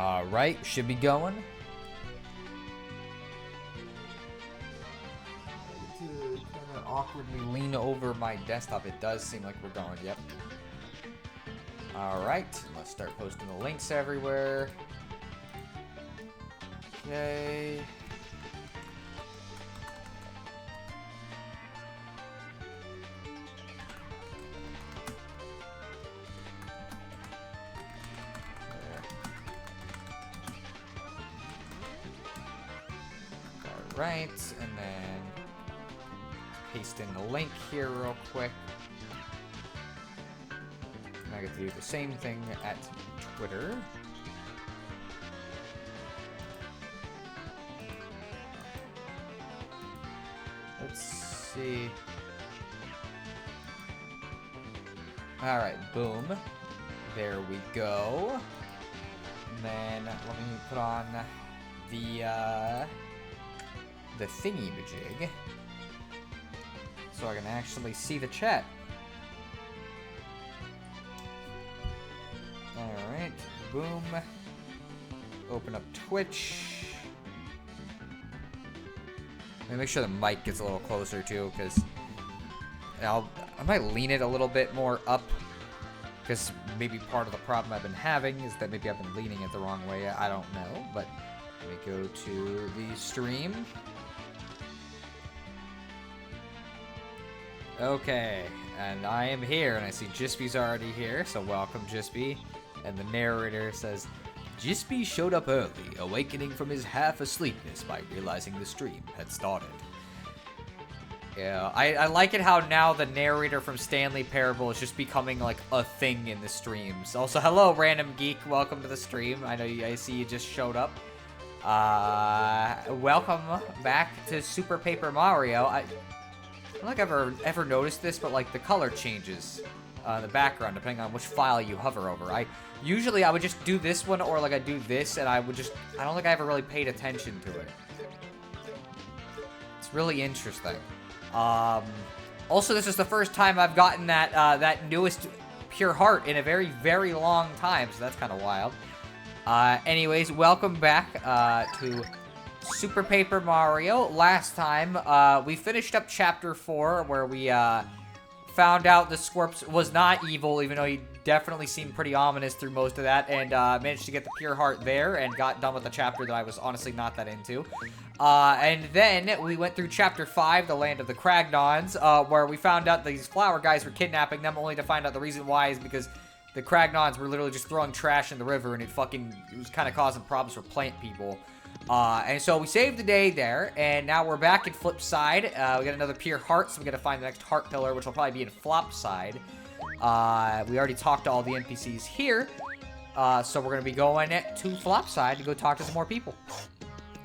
Alright, should be going. To kind of awkwardly lean over my desktop. It does seem like we're going, yep. Alright, let's start posting the links everywhere. Okay. Alright, and then paste in the link here real quick. And I get to do the same thing at Twitter. Let's see. Alright, boom. There we go. And then let me put on the thingy-majig so I can actually see the chat. Alright, boom. Open up Twitch. Let me make sure the mic gets a little closer too, because I might lean it a little bit more up, because maybe part of the problem I've been having is that maybe I've been leaning it the wrong way. I don't know, but let me go to the stream. Okay, and I am here, and I see Jispy's already here, so welcome, Jispy. And the narrator says, Jispy showed up early, awakening from his half-asleepness by realizing the stream had started. Yeah, I like it how now the narrator from Stanley Parable is just becoming, like, a thing in the streams. Also, hello, Random Geek, welcome to the stream. I see you just showed up. Welcome back to Super Paper Mario. I don't think I've ever noticed this, but like the color changes in the background depending on which file you hover over. Usually I would just do this one, or like I do this, and I don't think I ever really paid attention to it. It's really interesting. Also, this is the first time I've gotten that newest Pure Heart in a very, very long time, so that's kind of wild. Anyways, welcome back to Super Paper Mario. Last time, we finished up Chapter 4, where we found out the Scorps was not evil, even though he definitely seemed pretty ominous through most of that, and managed to get the Pure Heart there, and got done with the chapter that I was honestly not that into. And then we went through Chapter 5, the Land of the Cragnons, where we found out these flower guys were kidnapping them, only to find out the reason why is because the Cragnons were literally just throwing trash in the river, and it was kind of causing problems for plant people. And so we saved the day there, and now we're back in Flipside. We got another Pure Heart, so we gotta find the next Heart Pillar, which will probably be in Flopside. We already talked to all the NPCs here, so we're gonna be going to Flopside to go talk to some more people.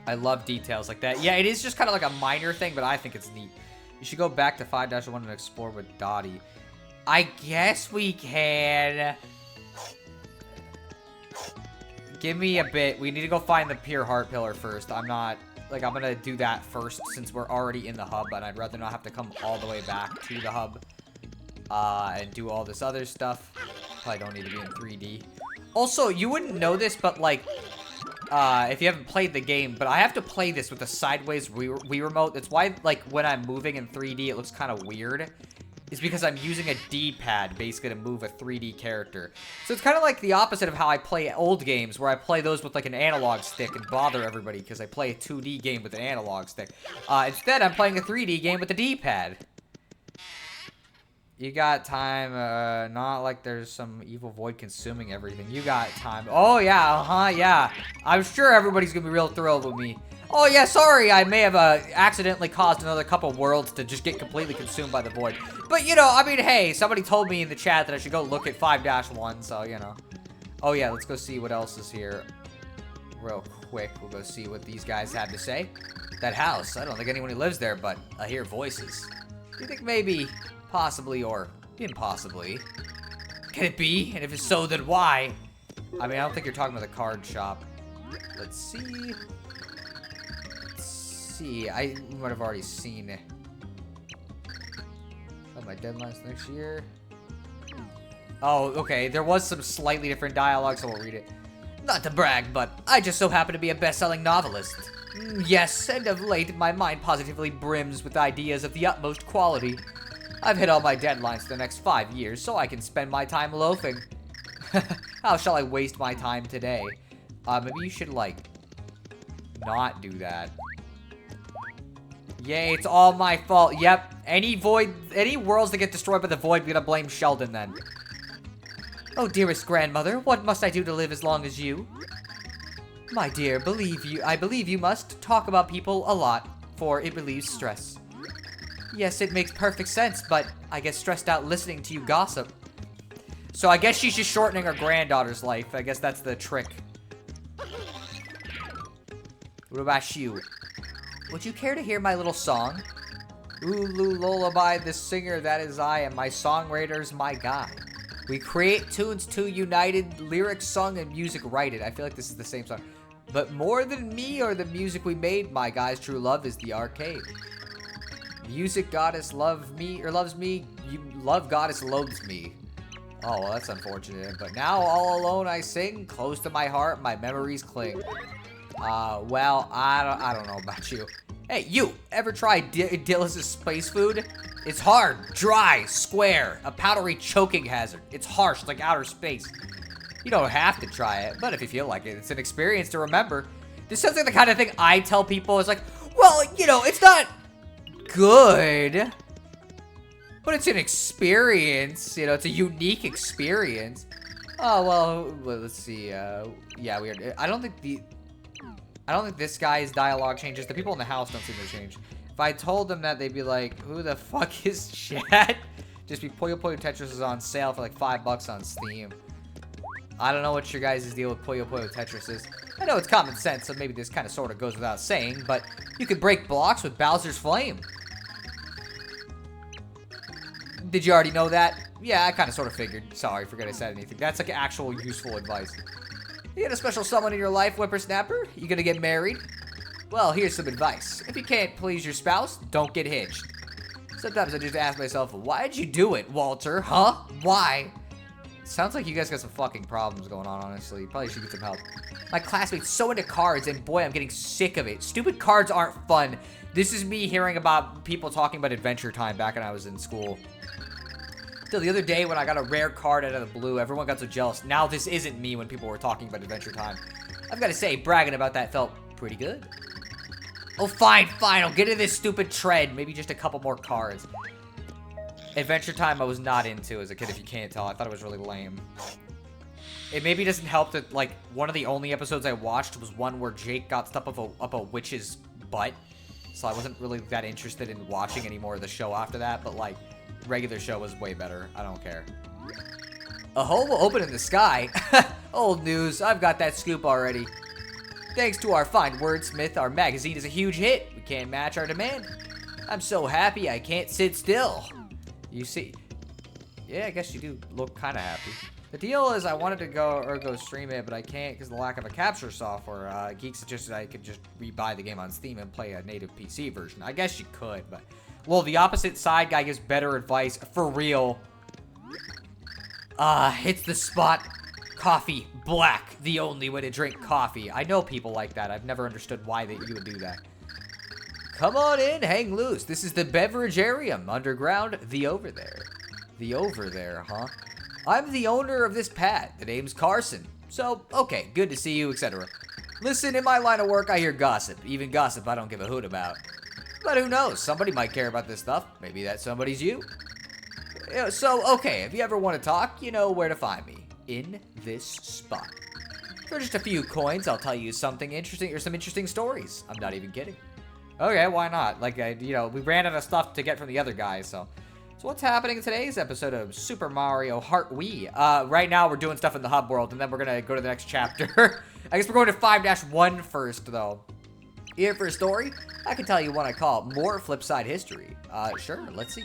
I love details like that. Yeah, it is just kind of like a minor thing, but I think it's neat. You should go back to 5-1 and explore with Dottie. I guess we can. Give me a bit. We need to go find the Pure Heart Pillar first. I'm gonna do that first since we're already in the hub, and I'd rather not have to come all the way back to the hub and do all this other stuff. Probably don't need to be in 3D. Also, you wouldn't know this, but like, if you haven't played the game, but I have to play this with a sideways Wii remote. That's why, like, when I'm moving in 3D, it looks kind of weird. Is because I'm using a D-pad, basically, to move a 3D character. So it's kind of like the opposite of how I play old games, where I play those with, like, an analog stick and bother everybody, because I play a 2D game with an analog stick. Instead, I'm playing a 3D game with a D-pad. You got time, not like there's some evil void consuming everything. You got time. Oh, yeah, yeah. I'm sure everybody's gonna be real thrilled with me. Oh, yeah, sorry, I may have accidentally caused another couple worlds to just get completely consumed by the void. But, you know, I mean, hey, somebody told me in the chat that I should go look at 5-1, so, you know. Oh, yeah, let's go see what else is here real quick. We'll go see what these guys have to say. That house, I don't think anyone lives there, but I hear voices. Do you think maybe, possibly, or impossibly, can it be? And if it's so, then why? I mean, I don't think you're talking about the card shop. Let's see. I might have already seen it. Oh, my deadline's next year. Oh, okay. There was some slightly different dialogue, so we'll read it. Not to brag, but I just so happen to be a best-selling novelist. Yes, and of late, my mind positively brims with ideas of the utmost quality. I've hit all my deadlines for the next 5 years, so I can spend my time loafing. How shall I waste my time today? Maybe you should, like, not do that. Yay, it's all my fault. Yep, any worlds that get destroyed by the void, we're gonna blame Sheldon then. Oh, dearest grandmother, what must I do to live as long as you? My dear, I believe you must talk about people a lot, for it relieves stress. Yes, it makes perfect sense, but I get stressed out listening to you gossip. So I guess she's just shortening her granddaughter's life. I guess that's the trick. What about you? Would you care to hear my little song? Ulu lullaby, the singer that is I, and my songwriter's my guy. We create tunes to united, lyrics sung and music righted. I feel like this is the same song. But more than me or the music we made, my guy's true love is the arcade. Music goddess loves me, you love goddess loathes me. Oh, well, that's unfortunate. But now all alone I sing, close to my heart, my memories cling. Well, I don't know about you. Hey, you, ever try Dillis' space food? It's hard, dry, square, a powdery choking hazard. It's harsh like outer space. You don't have to try it, but if you feel like it, it's an experience to remember. This sounds like the kind of thing I tell people is like, well, you know, it's not good, but it's an experience. You know, it's a unique experience. Oh, well, let's see. Yeah, weird. I don't think this guy's dialogue changes. The people in the house don't seem to change. If I told them that, they'd be like, who the fuck is Chad? Just be Puyo Puyo Tetris is on sale for like $5 on Steam. I don't know what your guys' deal with Puyo Puyo Tetris is. I know it's common sense, so maybe this kind of sort of goes without saying, but you could break blocks with Bowser's Flame. Did you already know that? Yeah, I kind of sort of figured. Sorry, forget I said anything. That's like actual useful advice. You got a special someone in your life, whippersnapper? You gonna get married? Well, here's some advice. If you can't please your spouse, don't get hitched. Sometimes I just ask myself, why'd you do it, Walter? Huh? Why? Sounds like you guys got some fucking problems going on, honestly. You probably should get some help. My classmate's so into cards, and boy, I'm getting sick of it. Stupid cards aren't fun. This is me hearing about people talking about Adventure Time back when I was in school. Till the other day when I got a rare card out of the blue, everyone got so jealous. Now this isn't me when people were talking about Adventure Time. I've got to say, bragging about that felt pretty good. Oh, fine, I'll get into this stupid tread. Maybe just a couple more cards. Adventure Time I was not into as a kid, if you can't tell. I thought it was really lame. It maybe doesn't help that, like, one of the only episodes I watched was one where Jake got stuck up a witch's butt. So I wasn't really that interested in watching any more of the show after that, but, like, regular show was way better. I don't care. A hole will open in the sky. Old news. I've got that scoop already. Thanks to our fine wordsmith, our magazine is a huge hit. We can't match our demand. I'm so happy I can't sit still. You see, yeah, I guess you do look kind of happy. The deal is I wanted to go stream it, but I can't because of the lack of a capture software. Geek suggested I could just rebuy the game on Steam and play a native PC version. I guess you could, but... Well, the opposite side guy gives better advice. For real. Hits the spot. Coffee. Black. The only way to drink coffee. I know people like that. I've never understood why you would do that. Come on in, hang loose. This is the Beveragarium underground. The Over There. The Over There, huh? I'm the owner of this pad. The name's Carson. So, okay, good to see you, etc. Listen, in my line of work, I hear gossip. Even gossip I don't give a hoot about. But who knows? Somebody might care about this stuff. Maybe that somebody's you. So, okay, if you ever want to talk, you know where to find me. In this spot. For just a few coins, I'll tell you something interesting or some interesting stories. I'm not even kidding. Okay, why not? Like, you know, we ran out of stuff to get from the other guys, so... So what's happening in today's episode of Super Mario Heart Wii? Right now we're doing stuff in the hub world, and then we're gonna go to the next chapter. I guess we're going to 5-1 first, though. Here for a story, I can tell you one I call More Flipside History. Sure, let's see.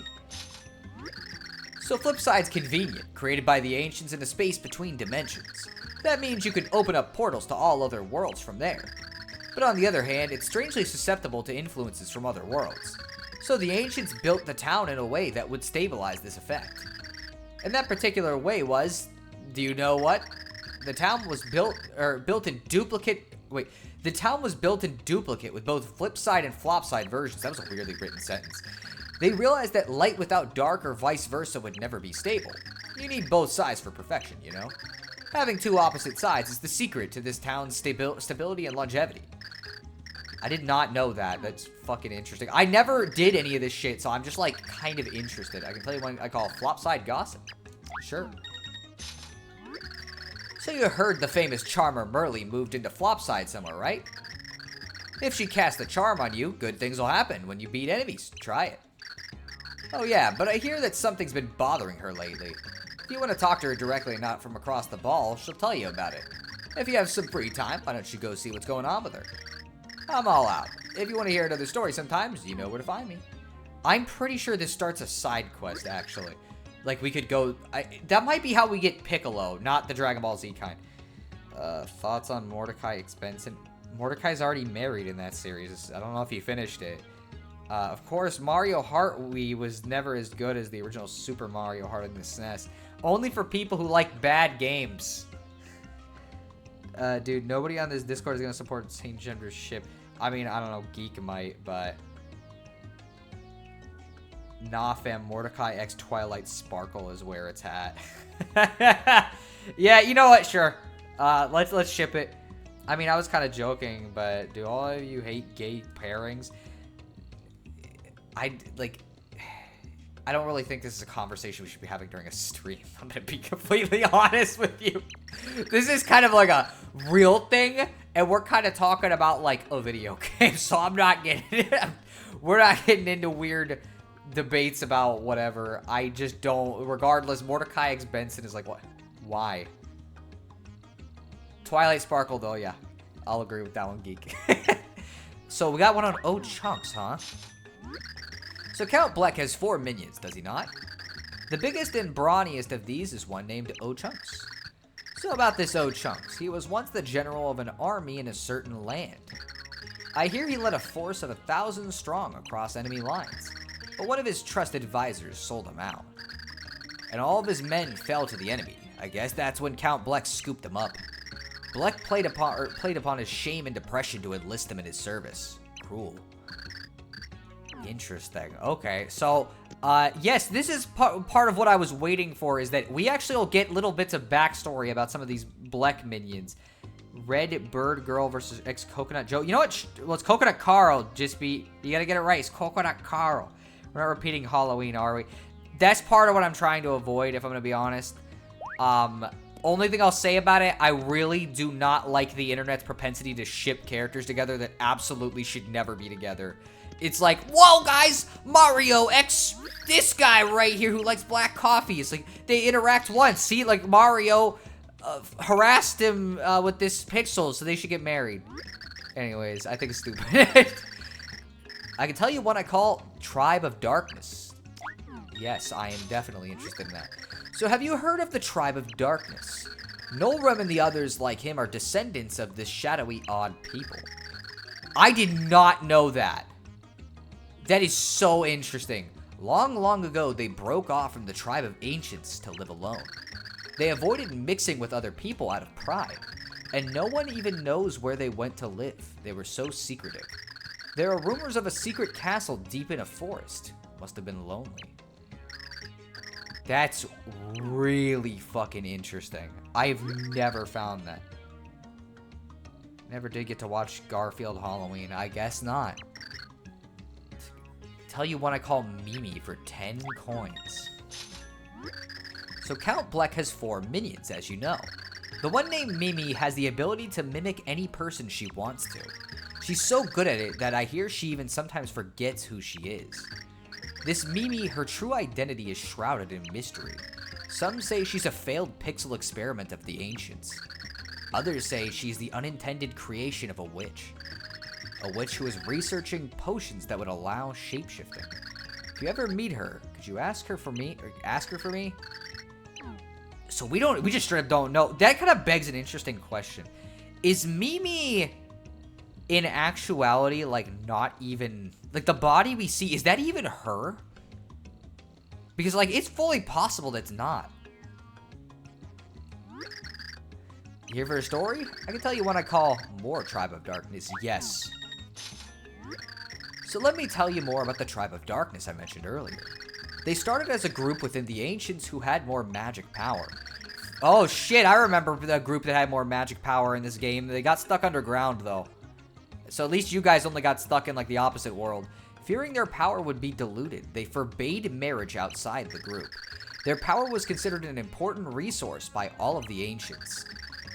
So Flipside's convenient, created by the ancients in a space between dimensions. That means you can open up portals to all other worlds from there. But on the other hand, it's strangely susceptible to influences from other worlds. So the ancients built the town in a way that would stabilize this effect. And that particular way was, do you know what? The town was built in duplicate. Wait, the town was built in duplicate with both flip side and flop side versions. That was a weirdly written sentence. They realized that light without dark or vice versa would never be stable. You need both sides for perfection, you know? Having two opposite sides is the secret to this town's stability and longevity. I did not know that. That's fucking interesting. I never did any of this shit, so I'm just, like, kind of interested. I can tell you one I call flopside gossip. Sure. So you heard the famous charmer Merly moved into flopside somewhere, right? If she casts a charm on you, good things will happen when you beat enemies. Try it. Oh yeah, but I hear that something's been bothering her lately. If you want to talk to her directly and not from across the ball, she'll tell you about it. If you have some free time, why don't you go see what's going on with her? I'm all out. If you want to hear another story sometimes, you know where to find me. I'm pretty sure this starts a side quest, actually. Like, we could go... that might be how we get Piccolo, not the Dragon Ball Z kind. Thoughts on Mordecai Expensen? Mordecai's already married in that series. I don't know if he finished it. Of course, Mario Heart Wii was never as good as the original Super Mario Heart in the SNES. Only for people who like bad games. Dude, nobody on this Discord is going to support same gender ship. I mean, I don't know, Geek might, but... Nah, fam, Mordecai X Twilight Sparkle is where it's at. Yeah, you know what? Sure. Let's ship it. I mean, I was kind of joking, but do all of you hate gay pairings? I don't really think this is a conversation we should be having during a stream. I'm gonna be completely honest with you. This is kind of like a real thing, and we're kind of talking about like a video game, so I'm not getting we're not getting into weird debates about whatever. I just don't. Regardless, Mordecai X Benson is like, what? Why? Twilight Sparkle, though, yeah. I'll agree with that one, Geek. So we got one on O-Chunks, huh? So Count Bleck has 4 minions, does he not? The biggest and brawniest of these is one named O-Chunks. So about this O-Chunks, he was once the general of an army in a certain land. I hear he led a force of 1,000 strong across enemy lines, but one of his trusted advisors sold him out. And all of his men fell to the enemy. I guess that's when Count Bleck scooped them up. Bleck played upon his shame and depression to enlist him in his service. Cruel. Interesting. Okay, so, yes, this is part of what I was waiting for, is that we actually will get little bits of backstory about some of these Bleck minions. Red Bird Girl versus Coconut Joe. You know what? Well, it's Coconut Carl. Just be... You gotta get it right. It's Coconut Carl. We're not repeating Halloween, are we? That's part of what I'm trying to avoid, if I'm gonna be honest. Only thing I'll say about it, I really do not like the internet's propensity to ship characters together that absolutely should never be together. It's like, whoa, guys, Mario X, this guy right here who likes black coffee. It's like, they interact once. See, like, Mario harassed him with this pixel, so they should get married. Anyways, I think it's stupid. I can tell you one I call Tribe of Darkness. Yes, I am definitely interested in that. So have you heard of the Tribe of Darkness? Nolrem and the others like him are descendants of this shadowy, odd people. I did not know that. That is so interesting. Long, long ago, they broke off from the tribe of ancients to live alone. They avoided mixing with other people out of pride, and no one even knows where they went to live. They were so secretive. There are rumors of a secret castle deep in a forest. Must have been lonely. That's really fucking interesting. I've never found that. Never did get to watch Garfield Halloween. I guess not. Tell you one I call Mimi for 10 coins. So Count Bleck has 4 minions, as you know. The one named Mimi has the ability to mimic any person she wants to. She's so good at it that I hear she even sometimes forgets who she is. This Mimi, her true identity is shrouded in mystery. Some say she's a failed pixel experiment of the ancients. Others say she's the unintended creation of a witch. A witch who is researching potions that would allow shapeshifting. If you ever meet her, could you ask her for me? Or ask her for me? So we just straight up don't know. That kind of begs an interesting question. Is Mimi in actuality like not even like the body we see, is that even her? Because like it's fully possible that's not. Here for a story? I can tell you one I call More Tribe of Darkness, yes. So let me tell you more about the Tribe of Darkness I mentioned earlier. They started as a group within the Ancients who had more magic power. Oh shit, I remember the group that had more magic power in this game. They got stuck underground though. So at least you guys only got stuck in like the opposite world. Fearing their power would be diluted, they forbade marriage outside the group. Their power was considered an important resource by all of the Ancients.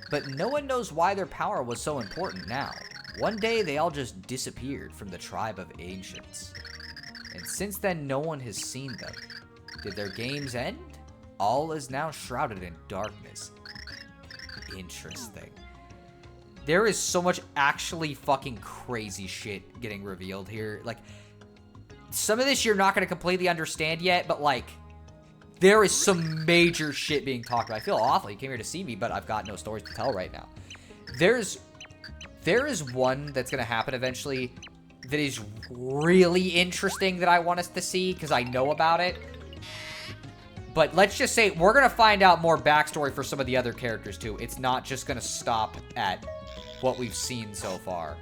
But no one knows why their power was so important now. One day, they all just disappeared from the Tribe of Ancients. And since then, no one has seen them. Did their games end? All is now shrouded in darkness. Interesting. There is so much actually fucking crazy shit getting revealed here. Like, some of this you're not going to completely understand yet, but like, there is some major shit being talked about. I feel awful. You came here to see me, but I've got no stories to tell right now. There is one that's going to happen eventually that is really interesting that I want us to see because I know about it. But let's just say we're going to find out more backstory for some of the other characters too. It's not just going to stop at what we've seen so far.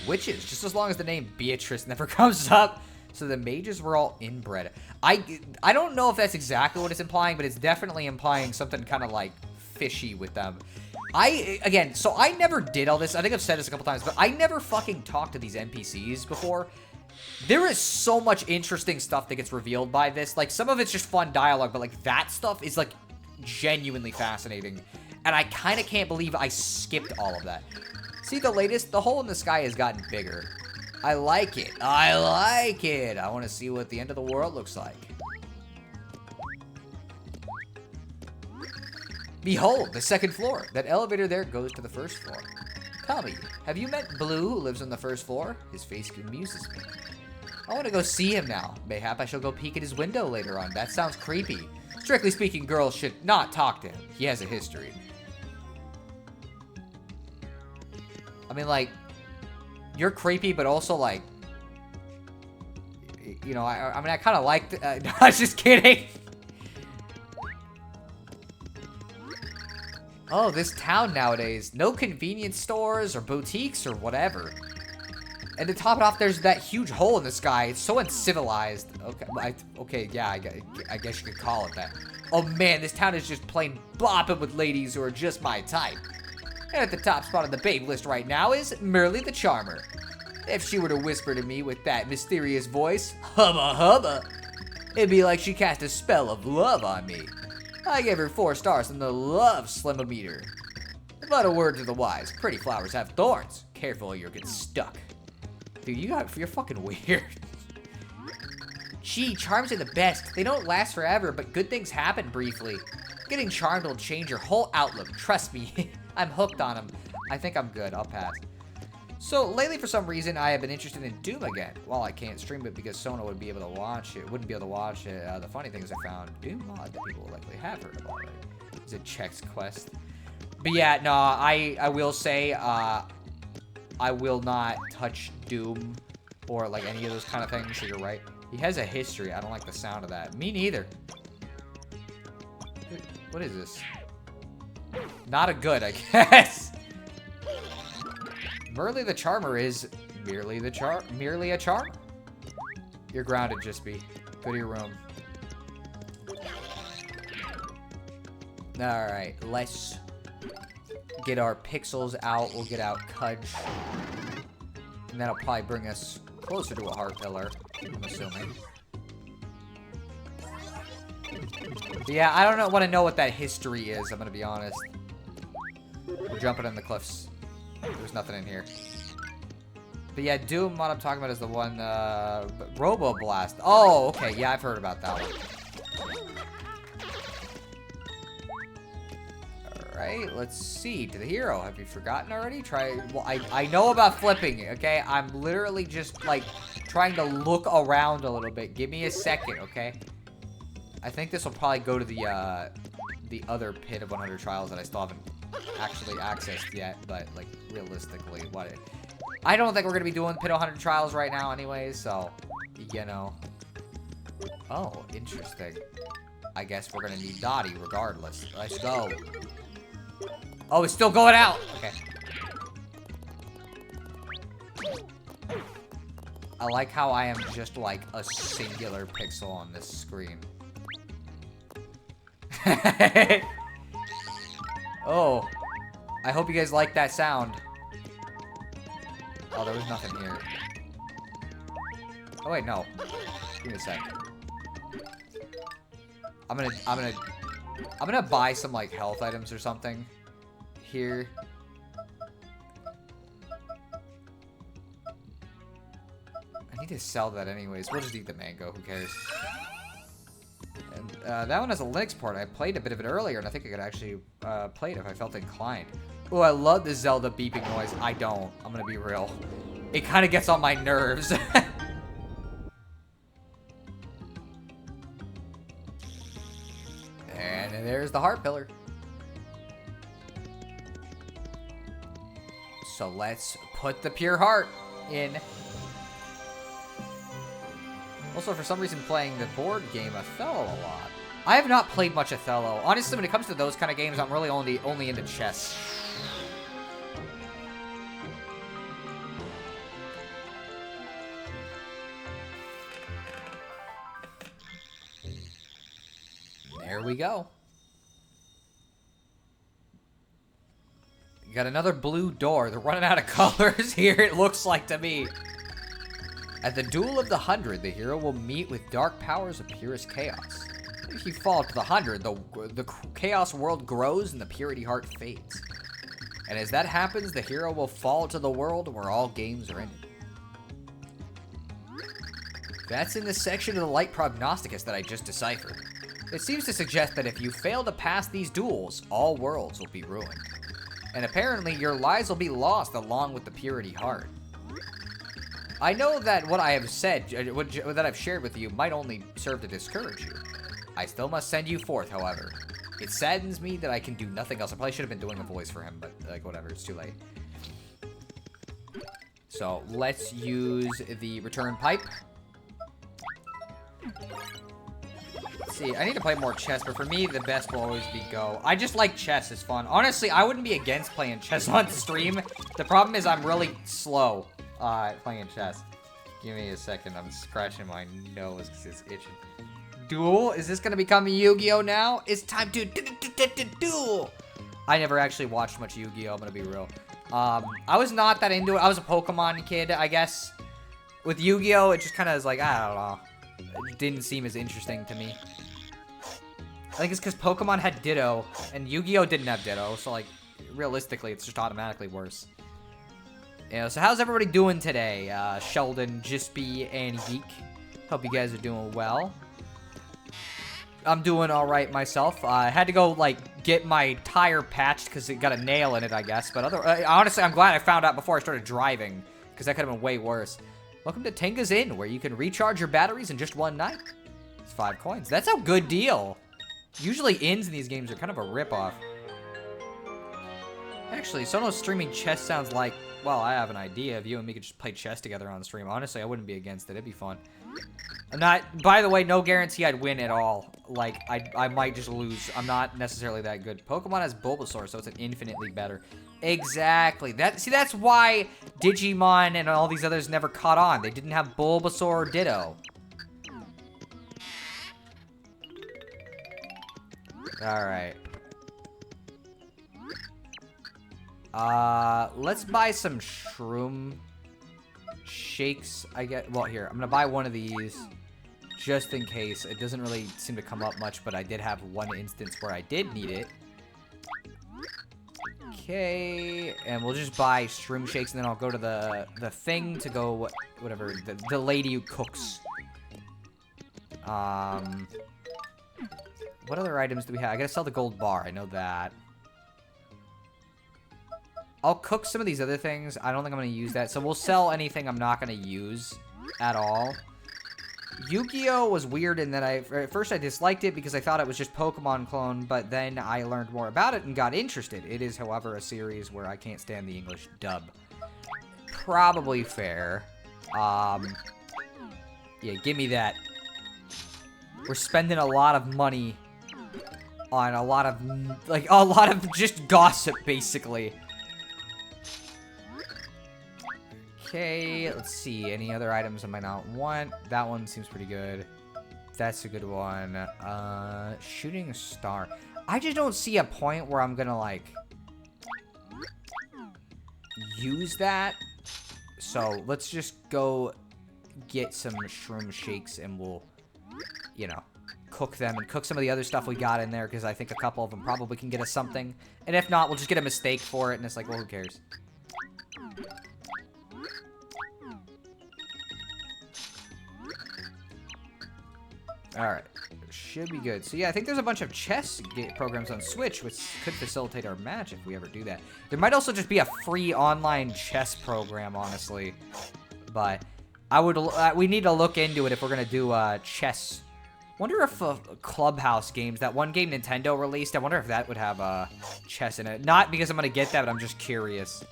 Witches, just as long as the name Beatrice never comes up. So the mages were all inbred. I don't know if that's exactly what it's implying, but it's definitely implying something kind of like fishy with them. Again, so I never did all this. I think I've said this a couple times, but I never fucking talked to these NPCs before. There is so much interesting stuff that gets revealed by this. Like, some of it's just fun dialogue, but like that stuff is like genuinely fascinating. And I kind of can't believe I skipped all of that. See, the latest, the hole in the sky has gotten bigger. I like it. I like it. I want to see what the end of the world looks like. Behold, the second floor. That elevator there goes to the first floor. Tell me, have you met Blue, who lives on the first floor? His face amuses me. I want to go see him now. Mayhap I shall go peek at his window later on. That sounds creepy. Strictly speaking, girls should not talk to him. He has a history. I mean, like, you're creepy, but also, like, you know, I mean, I kind of liked, no, I was just kidding. Oh, this town nowadays, no convenience stores or boutiques or whatever. And to top it off, there's that huge hole in the sky. It's so uncivilized. Okay, okay, yeah, I guess you could call it that. Oh man, this town is just plain bopping with ladies who are just my type. And at the top spot on the babe list right now is Merly the Charmer. If she were to whisper to me with that mysterious voice, hubba hubba, it'd be like she cast a spell of love on me. I gave her 4 stars on the love slimometer. But a word to the wise, pretty flowers have thorns. Careful or you'll get stuck. Dude, you're fucking weird. Gee, charms are the best. They don't last forever, but good things happen briefly. Getting charmed will change your whole outlook. Trust me, I'm hooked on them. I think I'm good. I'll pass. So, lately, for some reason, I have been interested in Doom again. Well, I can't stream it because Sona would be able to watch it. Wouldn't be able to watch it. The funny thing is I found Doom mod that people likely have heard about, right? It's a Chex Quest. But yeah, no, I will say, I will not touch Doom or, like, any of those kind of things, so you're right. He has a history. I don't like the sound of that. Me neither. What is this? Not a good, I guess. Merly the Charmer is merely a charmer. You're grounded, just be. Go to your room. Alright, let's get our pixels out. We'll get out Kudge. And that'll probably bring us closer to a heart pillar, I'm assuming. But yeah, I don't want to know what that history is, I'm gonna be honest. We're jumping in the cliffs. There's nothing in here. But yeah, Doom, what I'm talking about is the one, Robo Blast. Oh, okay, yeah, I've heard about that one. Alright, let's see. To the hero. Have you forgotten already? Well, I know about flipping, okay? I'm literally just, like, trying to look around a little bit. Give me a second, okay? I think this will probably go to the other pit of 100 trials that I still haven't actually accessed yet, but, like, realistically, I don't think we're gonna be doing pit 100 trials right now anyways, so, you know. Oh, interesting. I guess we're gonna need Dottie regardless. Let's go. Oh, it's still going out. Okay. I like how I am just like a singular pixel on this screen. Oh. I hope you guys like that sound. Oh, there was nothing here. Oh wait, no. Give me a sec. I'm gonna buy some like health items or something here. I need to sell that anyways. We'll just eat the mango. Who cares? And that one has a Linux port. I played a bit of it earlier, and I think I could actually play it if I felt inclined. Oh, I love the Zelda beeping noise. I don't. I'm gonna be real. It kind of gets on my nerves. And there's the heart pillar. So let's put the pure heart in. Also, for some reason, playing the board game Othello a lot. I have not played much Othello. Honestly, when it comes to those kind of games, I'm really only into chess. There we go. You got another blue door. They're running out of colors here, it looks like to me. At the Duel of the 100, the hero will meet with dark powers of purest chaos. If you fall to the 100, the chaos world grows and the purity heart fades. And as that happens, the hero will fall to the world where all games are ended. That's in the section of the Light Prognosticus that I just deciphered. It seems to suggest that if you fail to pass these duels, all worlds will be ruined. And apparently, your lives will be lost along with the purity heart. I know that what I have said, that I've shared with you, might only serve to discourage you. I still must send you forth, however. It saddens me that I can do nothing else. I probably should have been doing a voice for him, but, like, whatever. It's too late. So, let's use the return pipe. Let's see, I need to play more chess, but for me, the best will always be Go. I just like chess. It's fun. Honestly, I wouldn't be against playing chess on stream. The problem is I'm really slow. Playing chess. Give me a second. I'm scratching my nose because it's itching. Duel? Is this gonna become Yu-Gi-Oh now? It's time to duel. I never actually watched much Yu-Gi-Oh. I'm gonna be real. I was not that into it. I was a Pokemon kid, I guess. With Yu-Gi-Oh, it just kind of is like, I don't know. It didn't seem as interesting to me. I think it's because Pokemon had Ditto, and Yu-Gi-Oh didn't have Ditto, so like, realistically, it's just automatically worse. You know, so how's everybody doing today? Sheldon, Jispy, and Geek. Hope you guys are doing well. I'm doing alright myself. I had to go, like, get my tire patched because it got a nail in it, I guess. But honestly, I'm glad I found out before I started driving, because that could have been way worse. Welcome to Tenga's Inn, where you can recharge your batteries in just one night. It's 5 coins. That's a good deal. Usually inns in these games are kind of a ripoff. Actually, Sono's streaming chess sounds like, well, I have an idea. If you and me could just play chess together on the stream. Honestly, I wouldn't be against it. It'd be fun. I'm not, by the way, no guarantee I'd win at all. Like, I might just lose. I'm not necessarily that good. Pokemon has Bulbasaur, so it's an infinitely better. Exactly. See, that's why Digimon and all these others never caught on. They didn't have Bulbasaur or Ditto. Alright. Let's buy some shroom shakes, I guess. Well, here, I'm gonna buy one of these just in case. It doesn't really seem to come up much, but I did have one instance where I did need it. Okay, and we'll just buy shroom shakes, and then I'll go to the thing to go, whatever, the lady who cooks. What other items do we have? I gotta sell the gold bar, I know that. I'll cook some of these other things. I don't think I'm going to use that. So we'll sell anything I'm not going to use at all. Yu-Gi-Oh! Was weird in that at first I disliked it because I thought it was just Pokemon clone, but then I learned more about it and got interested. It is, however, a series where I can't stand the English dub. Probably fair. Yeah, give me that. we're spending a lot of money on a lot of just gossip, basically. Okay, let's see. Any other items I might not want? That one seems pretty good. That's a good one. Shooting star. I just don't see a point where I'm gonna, like, use that. So, let's just go get some mushroom shakes and we'll, you know, cook them and cook some of the other stuff we got in there, because I think a couple of them probably can get us something. And if not, we'll just get a mistake for it, and it's like, well, who cares? Alright. Should be good. So yeah, I think there's a bunch of chess programs on Switch, which could facilitate our match if we ever do that. There might also just be a free online chess program, honestly. But I would, we need to look into it if we're gonna do chess. Wonder if Clubhouse games, that one game Nintendo released, I wonder if that would have chess in it. Not because I'm gonna get that, but I'm just curious.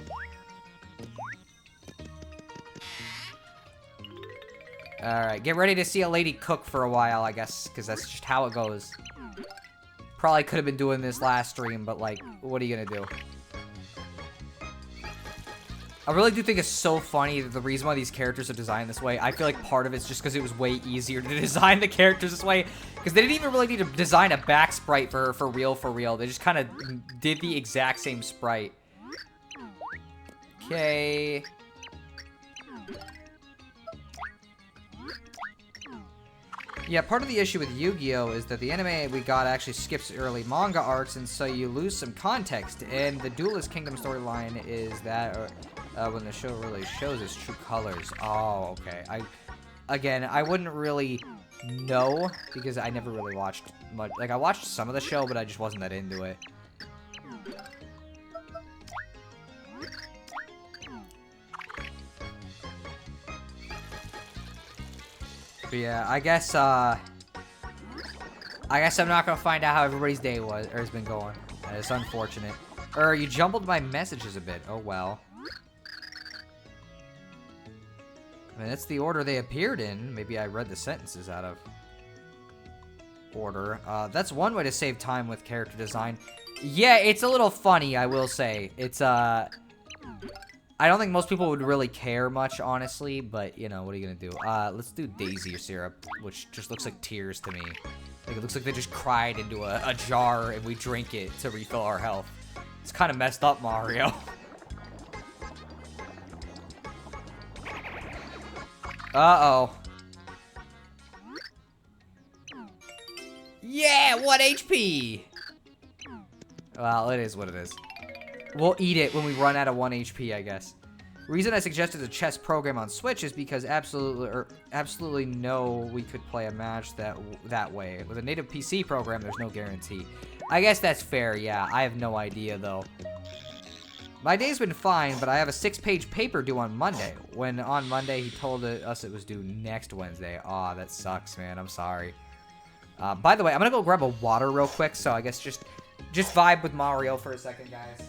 Alright, get ready to see a lady cook for a while, I guess, because that's just how it goes. Probably could have been doing this last stream, but, like, what are you gonna do? I really do think it's so funny that the reason why these characters are designed this way, I feel like part of it's just because it was way easier to design the characters this way, because they didn't even really need to design a back sprite for real. They just kind of did the exact same sprite. Okay. Yeah, part of the issue with Yu-Gi-Oh! Is that the anime we got actually skips early manga arcs, and so you lose some context. And the Duelist Kingdom storyline is that when the show really shows its true colors. Oh, okay. I wouldn't really know, because I never really watched much. Like, I watched some of the show, but I just wasn't that into it. But yeah, I guess I'm not gonna find out how everybody's day was or has been going. It's unfortunate. You jumbled my messages a bit. Oh well. I mean, that's the order they appeared in. Maybe I read the sentences out of order. That's one way to save time with character design. Yeah, it's a little funny, I will say. It's I don't think most people would really care much, honestly, but, you know, what are you gonna do? Let's do Daisy syrup, which just looks like tears to me. Like, it looks like they just cried into a jar and we drink it to refill our health. It's kind of messed up, Mario. Uh-oh. Yeah, 1 HP! Well, it is what it is. We'll eat it when we run out of 1 HP, I guess. The reason I suggested the chess program on Switch is because absolutely no, we could play a match that way. With a native PC program, there's no guarantee. I guess that's fair, yeah. I have no idea, though. My day's been fine, but I have a 6-page paper due on Monday. When on Monday, he told us it was due next Wednesday. Aw, that sucks, man. I'm sorry. By the way, I'm gonna go grab a water real quick, so I guess just vibe with Mario for a second, guys.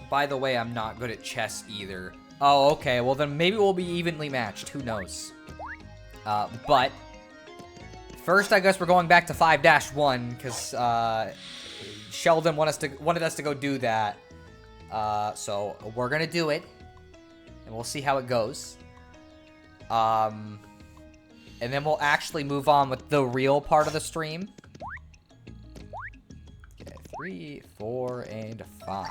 By the way, I'm not good at chess either. Oh, okay. Well, then maybe we'll be evenly matched. Who knows? But first, I guess we're going back to 5-1 because Sheldon wanted us to go do that. So we're gonna do it, and we'll see how it goes. And then we'll actually move on with the real part of the stream. Okay, 3, 4, and 5.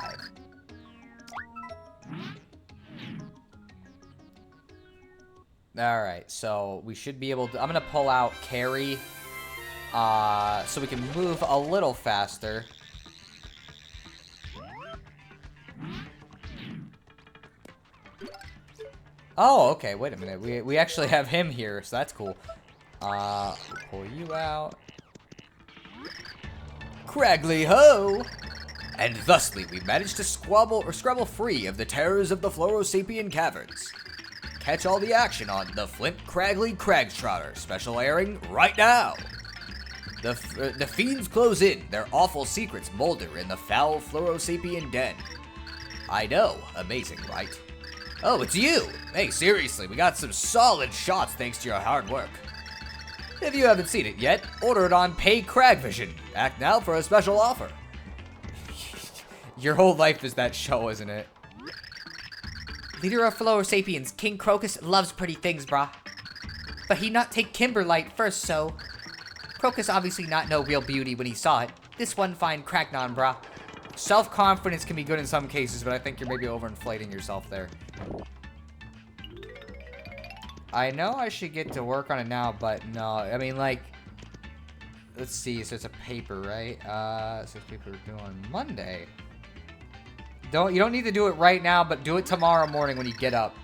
Alright, so we should be able to... I'm gonna pull out carry, so we can move a little faster. Oh, okay, wait a minute. We actually have him here, so that's cool. Pull you out. Craggly ho! And thusly we managed to scrabble free of the terrors of the Florosapien caverns. Catch all the action on the Flint Craggly Cragstrouter, special airing right now. The fiends close in, their awful secrets molder in the foul Florosapien den. I know, amazing, right? Oh, it's you! Hey, seriously, we got some solid shots thanks to your hard work. If you haven't seen it yet, order it on Pay Cragvision. Act now for a special offer. Your whole life is that show, isn't it? Leader of Florosapiens, King Crocus loves pretty things, brah. But he not take Kimberlite first, so... Crocus obviously not know real beauty when he saw it. This one fine Cragnon, brah. Self-confidence can be good in some cases, but I think you're maybe overinflating yourself there. I know I should get to work on it now, but no. I mean, like... Let's see, so it's a paper, right? So it's paper due on Monday. You don't need to do it right now, but do it tomorrow morning when you get up.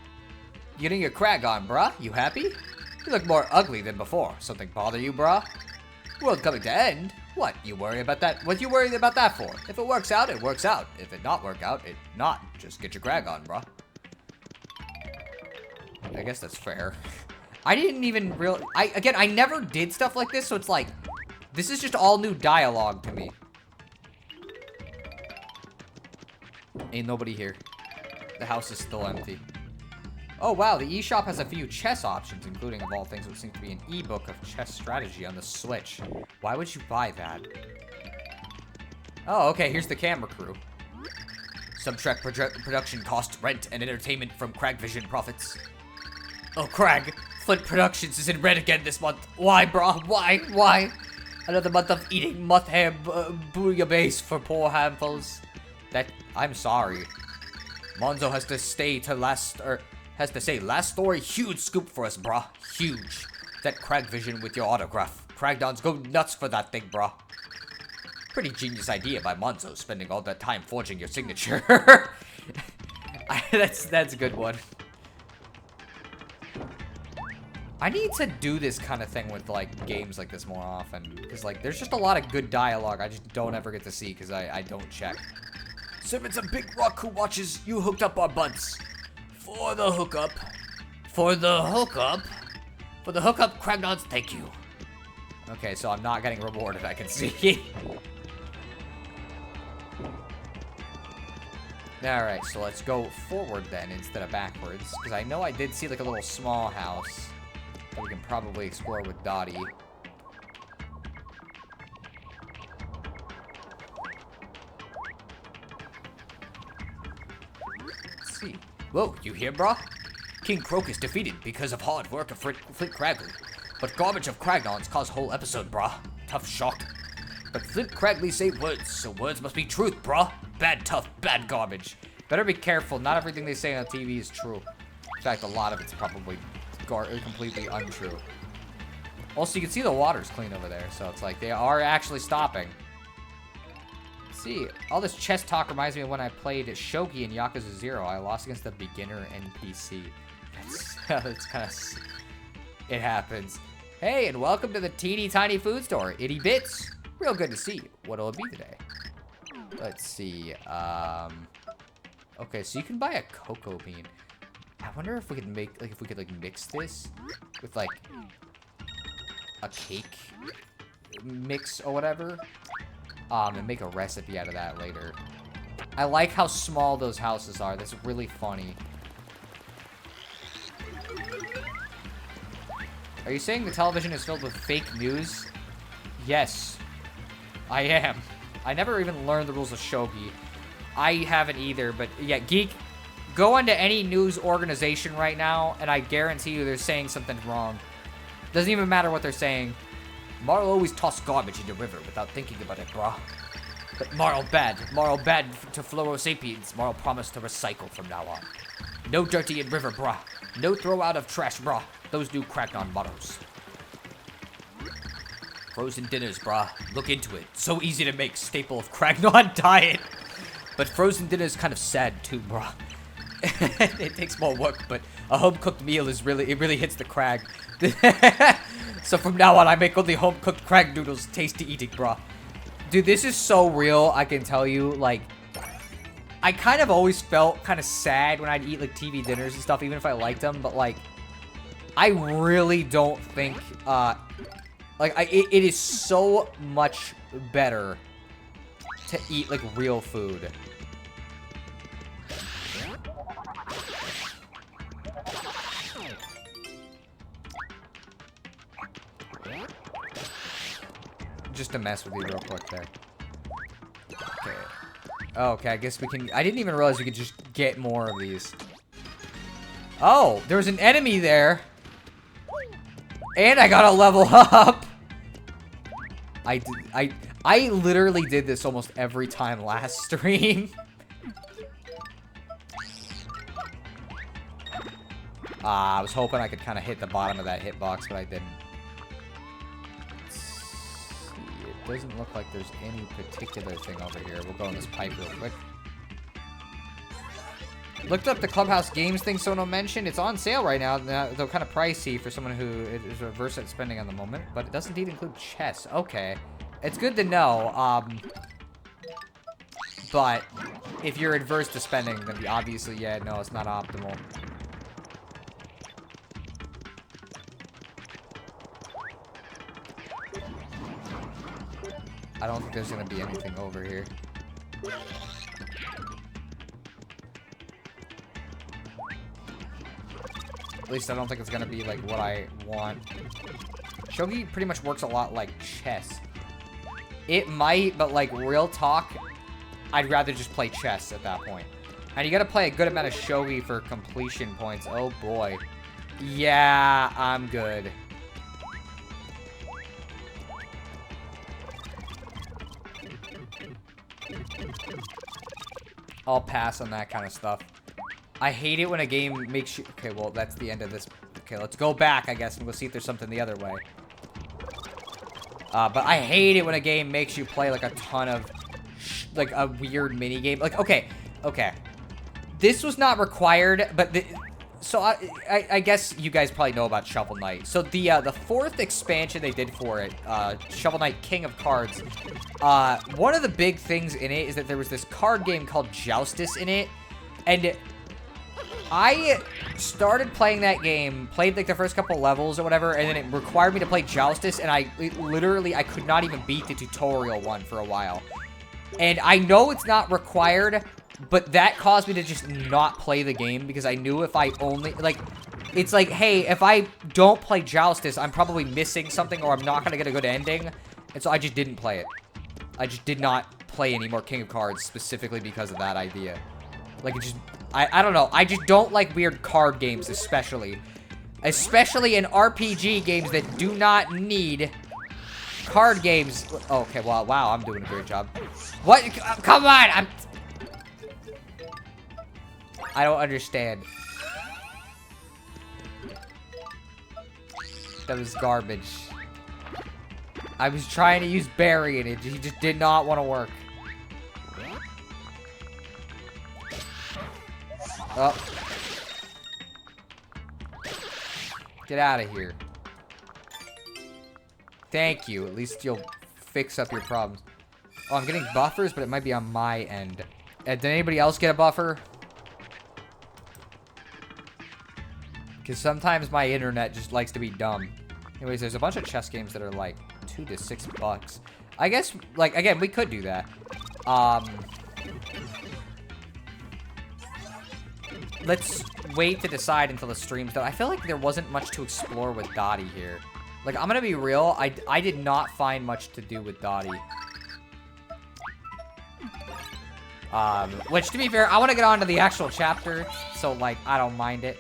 Getting your crag on, brah? You happy? You look more ugly than before. Something bother you, brah? World coming to end? What? You worry about that? What you worried about that for? If it works out, it works out. If it not work out, it not. Just get your crag on, brah. I guess that's fair. I didn't even really... I never did stuff like this, so it's like... This is just all new dialogue to me. Ain't nobody here. The house is still empty. Oh, wow. The eShop has a few chess options, including, of all things, what seems to be an ebook of chess strategy on the Switch. Why would you buy that? Oh, okay. Here's the camera crew. Subtract production cost, rent, and entertainment from Cragvision profits. Oh, Crag. Flint Productions is in red again this month. Why, brah? Why? Another month of eating mutt ham bouillabaisse for poor handfuls. I'm sorry. Monzo has to say last story, huge scoop for us, brah. Huge. That Cragvision with your autograph. Cragdons go nuts for that thing, brah. Pretty genius idea by Monzo, spending all that time forging your signature. That's a good one. I need to do this kind of thing with, like, games like this more often. Because, like, there's just a lot of good dialogue I just don't ever get to see because I don't check. Servant's a big rock who watches you hooked up our butts. For the hookup. For the hookup? For the hookup, Cragnons, thank you. Okay, so I'm not getting rewarded, I can see. Alright, so let's go forward then instead of backwards. Because I know I did see, like, a little small house that we can probably explore with Dottie. Let's see. Whoa, you hear, brah? King Crocus defeated because of hard work of Flint Craggly. But garbage of Cragnons caused whole episode, brah. Tough shock. But Flint Craggly say words, so words must be truth, brah. Bad tough, bad garbage. Better be careful, not everything they say on TV is true. In fact, a lot of it's probably completely untrue. Also, you can see the water's clean over there, so it's like they are actually stopping. See, all this chess talk reminds me of when I played Shogi in Yakuza 0. I lost against a beginner NPC. That's kind of... It happens. Hey, and welcome to the teeny tiny food store, Itty Bits. Real good to see you. What'll it be today? Let's see. Okay, so you can buy a cocoa bean. I wonder if we could make, like, mix this with, like, a cake mix or whatever. And make a recipe out of that later. I like how small those houses are. That's really funny. Are you saying the television is filled with fake news? Yes, I am. I never even learned the rules of Shogi. I haven't either, but yeah, Geek, go onto any news organization right now, and I guarantee you they're saying something wrong. Doesn't even matter what they're saying. Marl always tossed garbage in the river without thinking about it, brah. But Marl bad to Florosapiens. Marl promised to recycle from now on. No dirty in river, brah. No throw out of trash, brah. Those new Cragnon mottos. Frozen dinners, brah. Look into it. So easy to make, staple of Cragnon diet. But frozen dinner is kind of sad too, brah. It takes more work, but a home-cooked meal is really hits the crag. So from now on, I make only home-cooked crag noodles tasty eating, brah. Dude, this is so real, I can tell you. Like, I kind of always felt kind of sad when I'd eat, like, TV dinners and stuff, even if I liked them. But, like, I really don't think, it is so much better to eat, like, real food. Just to mess with you real quick there. Okay. Oh, okay, I guess we can... I didn't even realize we could just get more of these. Oh, there was an enemy there. And I got a level up. I literally did this almost every time last stream. I was hoping I could kind of hit the bottom of that hitbox, but I didn't. Let's see. It doesn't look like there's any particular thing over here. We'll go in this pipe real quick. Looked up the Clubhouse Games thing Sono mentioned. It's on sale right now, though kind of pricey for someone who is averse at spending on the moment. But it does indeed include chess. Okay. It's good to know. But if you're adverse to spending, then obviously, yeah, no, it's not optimal. I don't think there's going to be anything over here. At least I don't think it's going to be, like, what I want. Shogi pretty much works a lot like chess. It might, but, like, real talk, I'd rather just play chess at that point. And you got to play a good amount of Shogi for completion points. Oh, boy. Yeah, I'm good. I'll pass on that kind of stuff. I hate it when a game makes you... Okay, well, that's the end of this. Okay, let's go back, I guess, and we'll see if there's something the other way. But I hate it when a game makes you play, like, a ton of... like, a weird mini-game. Like, okay. This was not required, but... So, I guess you guys probably know about Shovel Knight. So, the fourth expansion they did for it, Shovel Knight King of Cards, one of the big things in it is that there was this card game called Joustus in it, and I started playing that game, played, like, the first couple levels or whatever, and then it required me to play Joustus, and I could not even beat the tutorial one for a while. And I know it's not required, but that caused me to just not play the game because I knew if I only, like, it's like, hey, if I don't play Joustus, I'm probably missing something or I'm not going to get a good ending. And so I just didn't play it. I just did not play any more King of Cards specifically because of that idea. Like, it just, I don't know. I just don't like weird card games, especially. Especially in RPG games that do not need card games. Okay, well, wow, I'm doing a great job. What? Come on! I don't understand. That was garbage. I was trying to use Barry and he just did not want to work. Oh. Get out of here. Thank you. At least you'll fix up your problems. Oh, I'm getting buffers, but it might be on my end. Did anybody else get a buffer? Because sometimes my internet just likes to be dumb. Anyways, there's a bunch of chess games that are like $2 to $6. I guess, like, again, we could do that. Let's wait to decide until the stream's done. I feel like there wasn't much to explore with Dottie here. Like, I'm gonna be real. I did not find much to do with Dottie. Which, to be fair, I want to get on to the actual chapter. So, like, I don't mind it.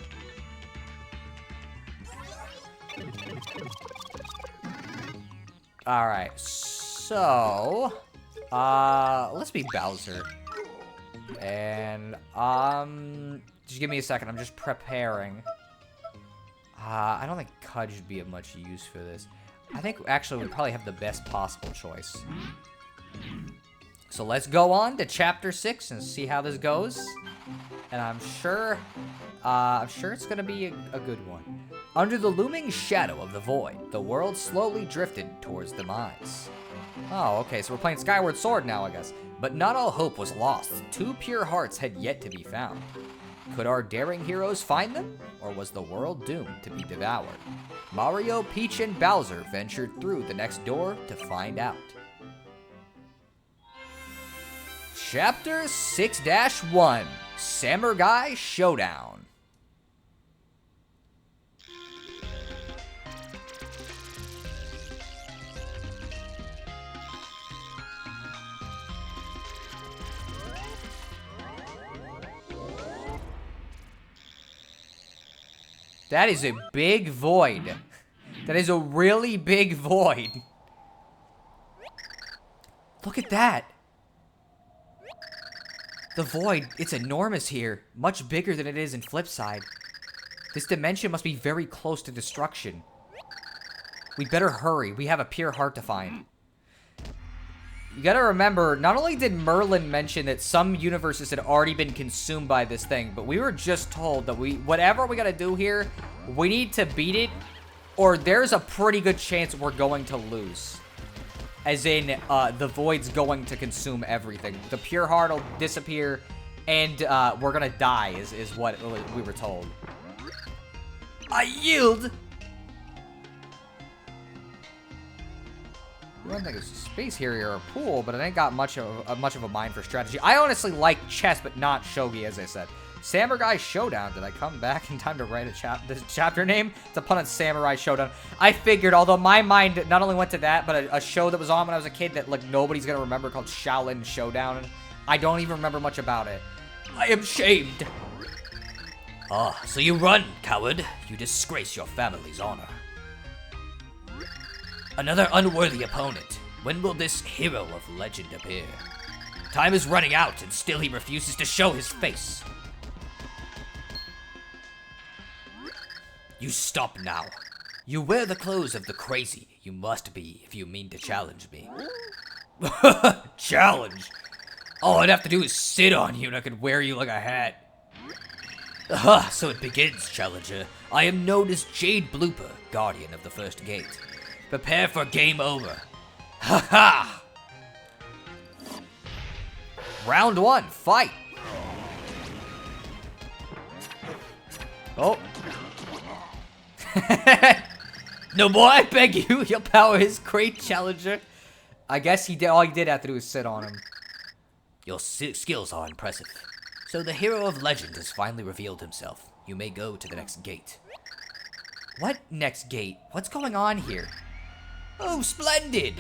Alright, so... let's be Bowser. And, just give me a second. I'm just preparing. I don't think Cudge would be of much use for this. I think, actually, we probably have the best possible choice. So let's go on to Chapter 6 and see how this goes. And I'm sure it's gonna be a good one. Under the looming shadow of the void, the world slowly drifted towards demise. Oh, okay, so we're playing Skyward Sword now, I guess. But not all hope was lost. 2 pure hearts had yet to be found. Could our daring heroes find them? Or was the world doomed to be devoured? Mario, Peach, and Bowser ventured through the next door to find out. Chapter 6-1, Samurai Showdown. That is a big void. That is a really big void. Look at that. The void, it's enormous here. Much bigger than it is in Flipside. This dimension must be very close to destruction. We better hurry. We have a pure heart to find. You gotta remember, not only did Merlin mention that some universes had already been consumed by this thing, but we were just told that whatever we gotta do here, we need to beat it, or there's a pretty good chance we're going to lose. As in, the void's going to consume everything. The pure heart will disappear, and we're gonna die, is what we were told. I yield! One thing is Space Harrier or Pool, but it ain't got much of a mind for strategy. I honestly like chess, but not shogi, as I said. Samurai Showdown. Did I come back in time to write this chapter name? It's a pun on Samurai Showdown. I figured, although my mind not only went to that, but a show that was on when I was a kid that like nobody's gonna remember called Shaolin Showdown. I don't even remember much about it. I am shamed. Ah, so you run, coward. You disgrace your family's honor. Another unworthy opponent. When will this hero of legend appear? Time is running out, and still he refuses to show his face. You stop now. You wear the clothes of the crazy. You must be, if you mean to challenge me. Challenge? All I'd have to do is sit on you, and I could wear you like a hat. So it begins, challenger. I am known as Jade Blooper, guardian of the first gate. Prepare for game over. Ha ha! Round 1, fight! Oh. No boy, I beg you, your power is great, challenger. I guess all he did have to do is sit on him. Your skills are impressive. So the hero of legend has finally revealed himself. You may go to the next gate. What next gate? What's going on here? Oh, splendid!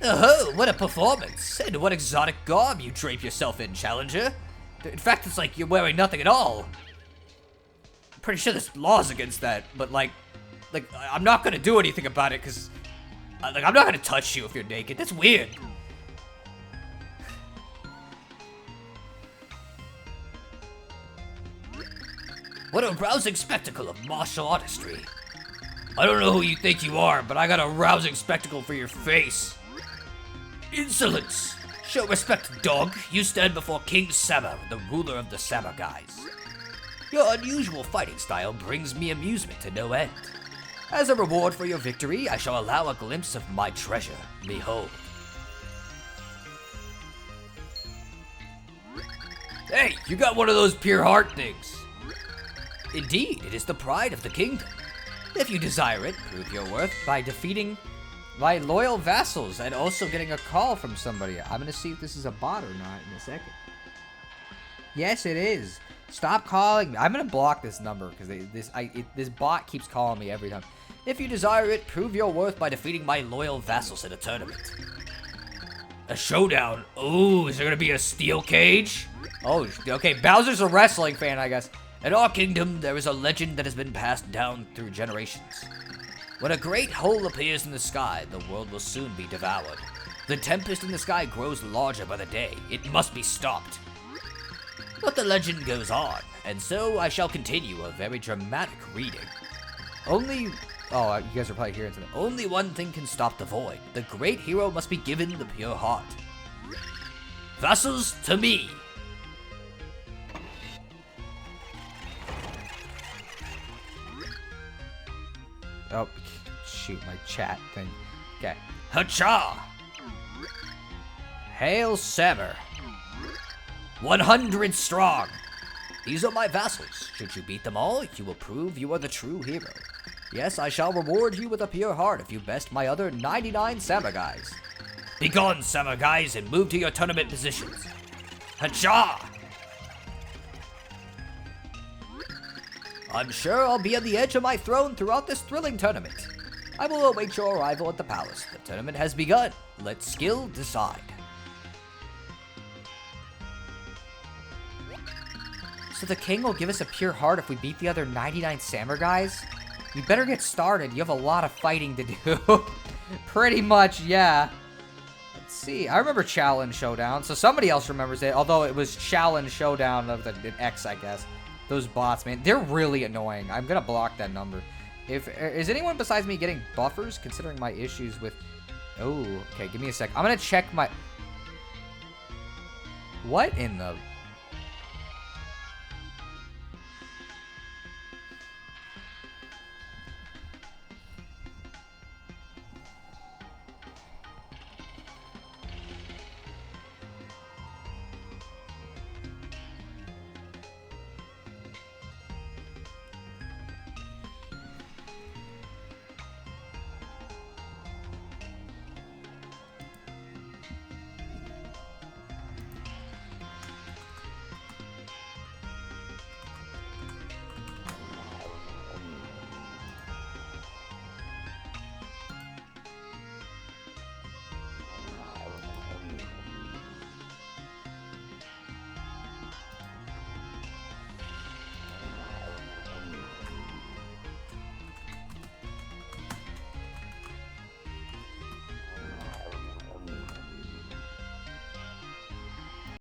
Oh, what a performance! And what exotic garb you drape yourself in, challenger. In fact, it's like you're wearing nothing at all. I'm pretty sure there's laws against that, but like, I'm not gonna do anything about it, because, I'm not gonna touch you if you're naked. That's weird. What a rousing spectacle of martial artistry. I don't know who you think you are, but I got a rousing spectacle for your face. Insolence! Show respect, dog. You stand before King Sama, the ruler of the Samagais. Your unusual fighting style brings me amusement to no end. As a reward for your victory, I shall allow a glimpse of my treasure. Behold. Hey, you got one of those pure heart things. Indeed, it is the pride of the kingdom. If you desire it, prove your worth by defeating my loyal vassals and also getting a call from somebody. I'm gonna see if this is a bot or not in a second. Yes, it is. Stop calling me. I'm gonna block this number because this bot keeps calling me every time. If you desire it, prove your worth by defeating my loyal vassals in a tournament. A showdown. Ooh, is there gonna be a steel cage? Oh, okay. Bowser's a wrestling fan, I guess. In our kingdom, there is a legend that has been passed down through generations. When a great hole appears in the sky, the world will soon be devoured. The tempest in the sky grows larger by the day. It must be stopped. But the legend goes on, and so I shall continue a very dramatic reading. Oh, you guys are probably hearing something. Only one thing can stop the void. The great hero must be given the pure heart. Vassals to me. Oh, shoot, my chat thing. Okay. Hacha! Hail Sammer. 100 strong. These are my vassals. Should you beat them all, you will prove you are the true hero. Yes, I shall reward you with a pure heart if you best my other 99 Samagais. Begone, Samagais, and move to your tournament positions. Hacha! I'm sure I'll be on the edge of my throne throughout this thrilling tournament. I will await your arrival at the palace. The tournament has begun. Let skill decide. So the king will give us a pure heart if we beat the other 99 Samagais? You better get started. You have a lot of fighting to do. Pretty much, yeah. Let's see. I remember Challenge Showdown, so somebody else remembers it, although it was Challenge Showdown of the X, I guess. Those bots, man, they're really annoying. I'm gonna block that number. Is anyone besides me getting buffers, considering my issues with... Oh, okay, give me a sec. I'm gonna check my... What in the...